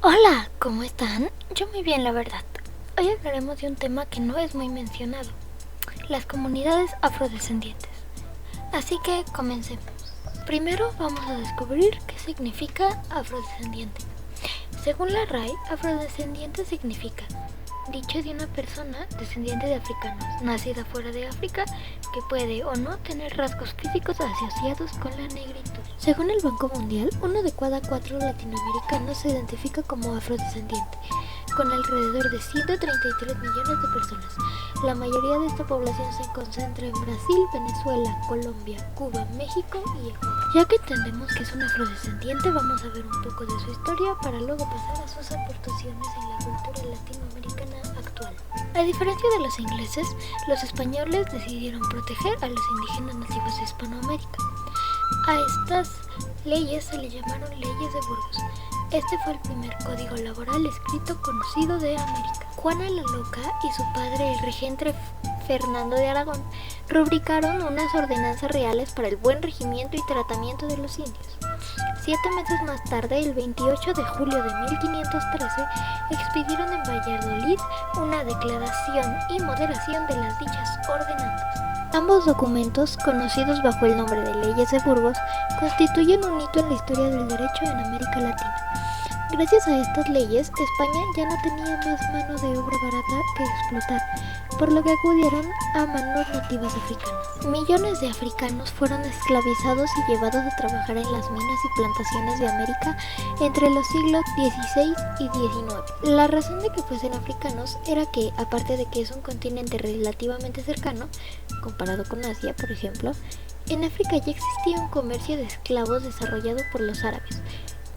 Hola, ¿cómo están? Yo muy bien, la verdad. Hoy hablaremos de un tema que no es muy mencionado, las comunidades afrodescendientes. Así que comencemos. Primero vamos a descubrir qué significa afrodescendiente. Según la RAE, afrodescendiente significa dicho de una persona descendiente de africanos, nacida fuera de África, que puede o no tener rasgos físicos asociados con la negritud. Según el Banco Mundial, 1 de cada 4 latinoamericanos se identifica como afrodescendiente, con alrededor de 133 millones de personas. La mayoría de esta población se concentra en Brasil, Venezuela, Colombia, Cuba, México y Ecuador. Ya que entendemos que es un afrodescendiente, vamos a ver un poco de su historia para luego pasar a sus aportaciones en la cultura latinoamericana actual. A diferencia de los ingleses, los españoles decidieron proteger a los indígenas nativos de Hispanoamérica. A estas leyes se le llamaron leyes de Burgos. Este fue el primer código laboral escrito conocido de América. Juana la Loca y su padre, el regente Fernando de Aragón, rubricaron unas ordenanzas reales para el buen regimiento y tratamiento de los indios. 7 meses más tarde, el 28 de julio de 1513, expidieron en Valladolid una declaración y moderación de las dichas ordenanzas. Ambos documentos, conocidos bajo el nombre de Leyes de Burgos, constituyen un hito en la historia del derecho en América Latina. Gracias a estas leyes, España ya no tenía más mano de obra barata que explotar, por lo que acudieron a manos nativas africanas. Millones de africanos fueron esclavizados y llevados a trabajar en las minas y plantaciones de América entre los siglos XVI y XIX. La razón de que fuesen africanos era que, aparte de que es un continente relativamente cercano, comparado con Asia, por ejemplo, en África ya existía un comercio de esclavos desarrollado por los árabes.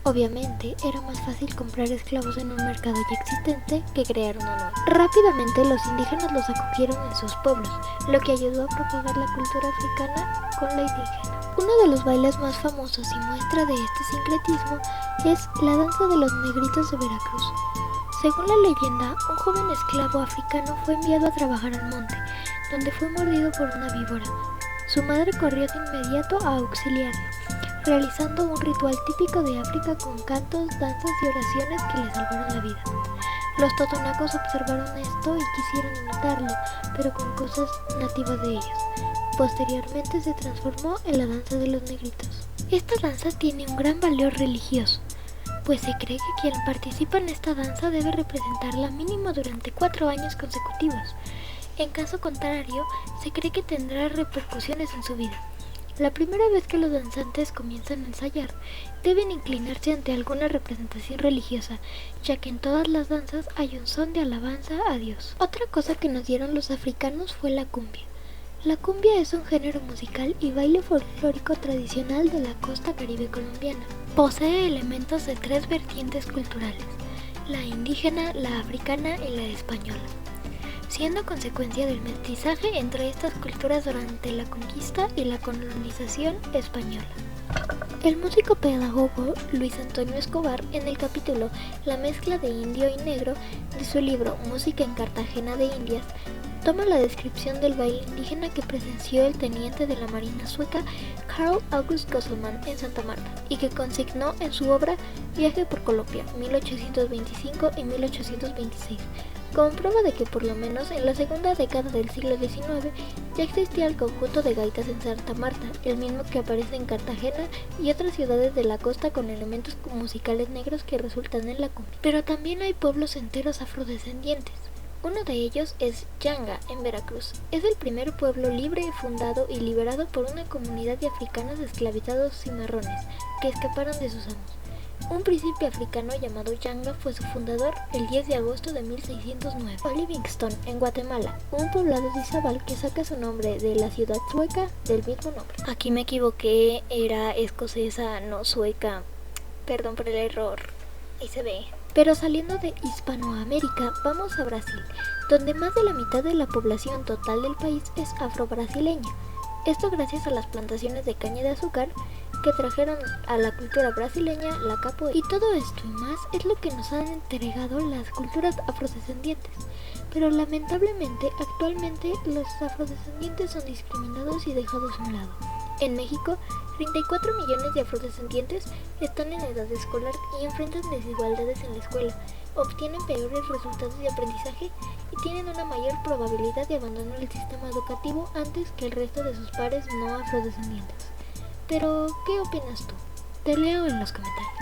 Obviamente, era más fácil comprar esclavos en un mercado ya existente que crear uno nuevo. Rápidamente, los indígenas los acogieron en sus pueblos, lo que ayudó a propagar la cultura africana con la indígena. Uno de los bailes más famosos y muestra de este sincretismo es la danza de los negritos de Veracruz. Según la leyenda, un joven esclavo africano fue enviado a trabajar al monte, donde fue mordido por una víbora. Su madre corrió de inmediato a auxiliarlo, realizando un ritual típico de África con cantos, danzas y oraciones que le salvaron la vida. Los totonacos observaron esto y quisieron imitarlo, pero con cosas nativas de ellos. Posteriormente se transformó en la danza de los negritos. Esta danza tiene un gran valor religioso, pues se cree que quien participa en esta danza debe representarla mínimo durante 4 años consecutivos. En caso contrario, se cree que tendrá repercusiones en su vida. La primera vez que los danzantes comienzan a ensayar, deben inclinarse ante alguna representación religiosa, ya que en todas las danzas hay un son de alabanza a Dios. Otra cosa que nos dieron los africanos fue la cumbia. La cumbia es un género musical y baile folclórico tradicional de la costa caribe colombiana. Posee elementos de 3 vertientes culturales: la indígena, la africana y la española, siendo consecuencia del mestizaje entre estas culturas durante la conquista y la colonización española. El músico pedagogo Luis Antonio Escobar, en el capítulo La mezcla de indio y negro de su libro Música en Cartagena de Indias, toma la descripción del baile indígena que presenció el teniente de la Marina sueca Carl August Gosselman en Santa Marta y que consignó en su obra Viaje por Colombia, 1825 y 1826. Como prueba de que por lo menos en la segunda década del siglo XIX ya existía el conjunto de gaitas en Santa Marta, el mismo que aparece en Cartagena y otras ciudades de la costa con elementos musicales negros que resultan en la cumbia. Pero también hay pueblos enteros afrodescendientes. Uno de ellos es Yanga, en Veracruz. Es el primer pueblo libre, fundado y liberado por una comunidad de africanos esclavizados cimarrones que escaparon de sus amos. Un príncipe africano llamado Yanga fue su fundador el 10 de agosto de 1609. O Livingstone, en Guatemala, un poblado de Izabal que saca su nombre de la ciudad sueca del mismo nombre. Aquí me equivoqué, era escocesa, no sueca. Perdón por el error. Ahí se ve. Pero saliendo de Hispanoamérica, vamos a Brasil, donde más de la mitad de la población total del país es afrobrasileña. Esto gracias a las plantaciones de caña de azúcar que trajeron a la cultura brasileña la capoeira. Y todo esto y más es lo que nos han entregado las culturas afrodescendientes. Pero lamentablemente, actualmente los afrodescendientes son discriminados y dejados a un lado. En México, 34 millones de afrodescendientes están en edad escolar y enfrentan desigualdades en la escuela, obtienen peores resultados de aprendizaje y tienen una mayor probabilidad de abandonar el sistema educativo antes que el resto de sus pares no afrodescendientes. Pero, ¿qué opinas tú? Te leo en los comentarios.